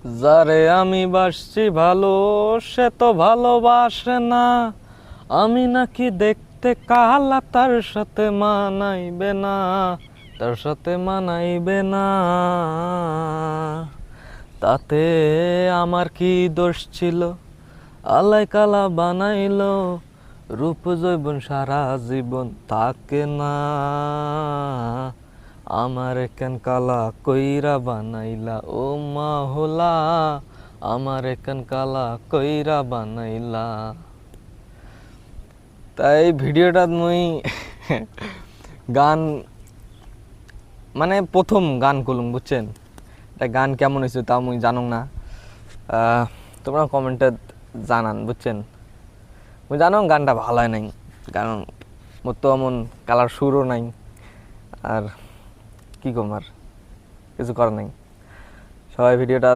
যারে আমি বাসছি ভালো সে তো ভালোবাসে না, আমি নাকি দেখতে কালা তার সাথে মানাইবে না, তার সাথে মানাইবে না। তাতে আমার কি দোষ ছিল, আলাই কালা বানাইলো, রূপ যৌবন সারা জীবন থাকে না। আমার কেন কালা কইরা বানাইলা ও মাহলা, আমার কেন কালা কইরা বানাইলা। তাই ভিডিওটা মুই গান মানে প্রথম গান করলুম বুঝছেন, এটা গান কেমন হয়েছে তা মুই জানুম না। তোমরা কমেন্টে জানান বুঝছেন। মুই জানো গানটা ভালো হয় নাই, কারণ মোর তো এমন কালার সুরও নাই, আর কি কম আর কিছু করার নাই। সবাই ভিডিওটা